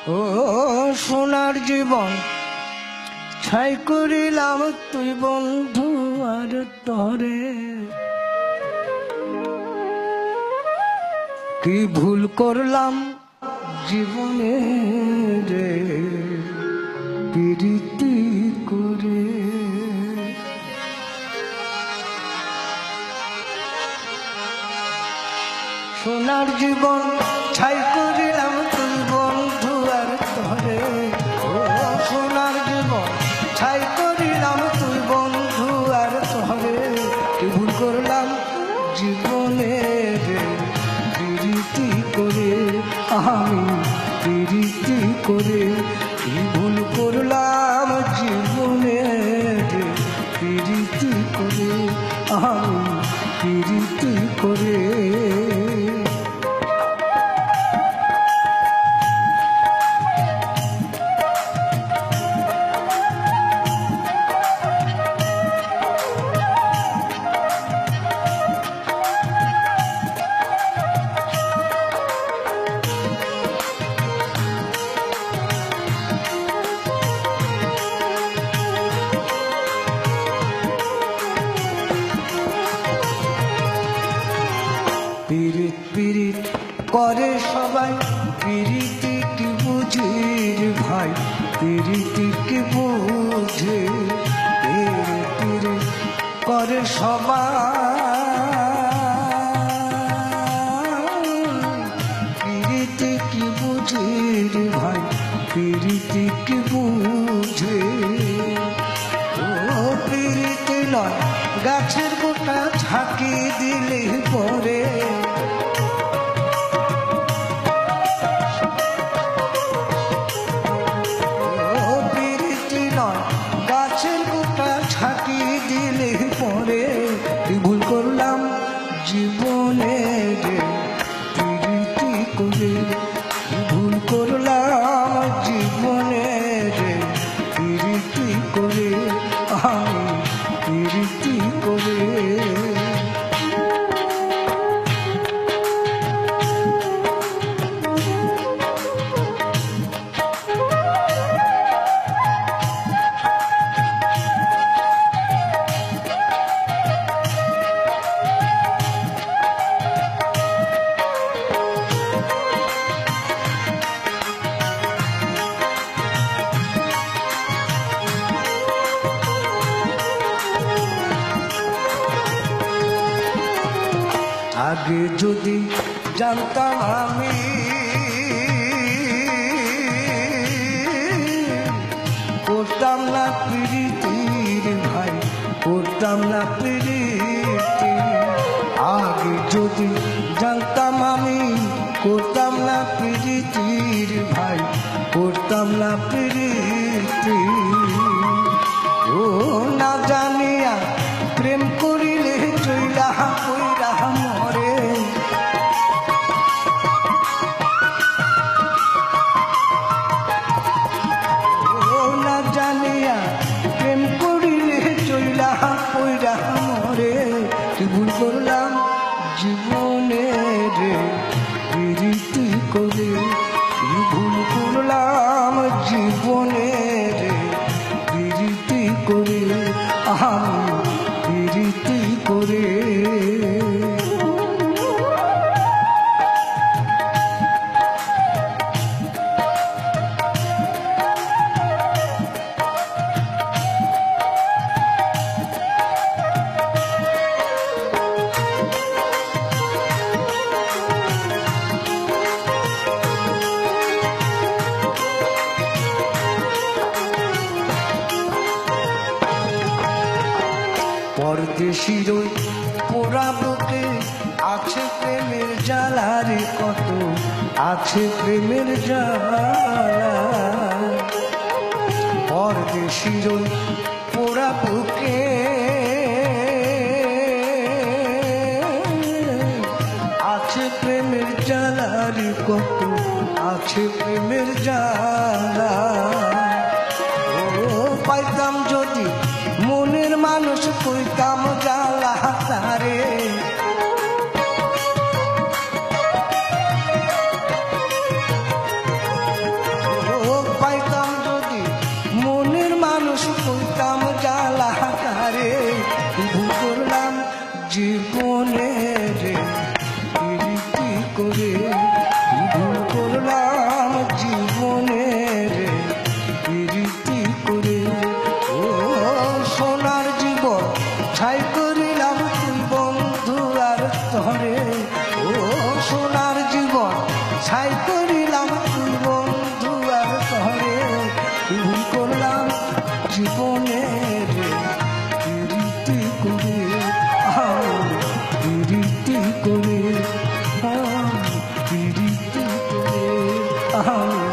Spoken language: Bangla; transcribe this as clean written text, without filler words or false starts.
ও সোনার জীবন ছাই করিলাম তুই বন্ধু আর তরে, কি ভুল করলাম জীবনে রে প্রীতি করে। সোনার জীবন ছাই করিলাম তুই বন্ধু আর তরে, ও সোনার জীবন ছাই করিলাম তুই বন্ধু আর তরে, কি ভুল করলাম জীবনে রে প্রীতি করে, আমি প্রীতি করে কি ভুল করলাম জীবনে রে প্রীতি করে, আমি প্রীতি করে। পীড়িত পীড়িত করে সবাই, পীড়িতি কি বুঝে রে ভাই, পীড়িতি কি বুঝে, পীড়িত পীড়িত করে সবাই, পীড়িতি কি বুঝে রে ভাই, পীড়িতি কি বুঝে। ও পীড়িতি নয় গাছের গোটা ঝাঁকি দিলে পরে, ও পীড়িতি নয় গাছের গোটা ঝাঁকি দিলে পরে, কি ভুল করলাম জীবনে রে প্রীতি করে, কি ভুল করলাম জীবনে রে প্রীতি করে, আমি প্রীতি করে। আগে যদি জানতাম আমি করতাম না প্রীতির ভাই, করতাম না প্রীতি, আগে যদি জানতাম আমি করতাম না প্রীতির ভাই, করতাম না প্রীতি। ও না জানিয়া প্রেম করিলে চইলা কইরা মরে, ও না জানিয়া প্রেম করিলে চইলা কইরা মরে, কি ভুল করলাম জীবনে রে প্রীতি করে, কি ভুল করলাম জীবনে রে প্রীতি করে, আমি প্রীতি করে। পরদেশির ওই পোড়া বুকে আছে প্রেমের জ্বালা রে, কত আছে প্রেমের জ্বালা, পরদেশির ওই পোড়া বুকে আছে প্রেমের জ্বালা রে, কত আছে প্রেমের জ্বালা। ও পাইতাম যদি মনের মানুষ কইতাম জ্বালা তারে, ও আমি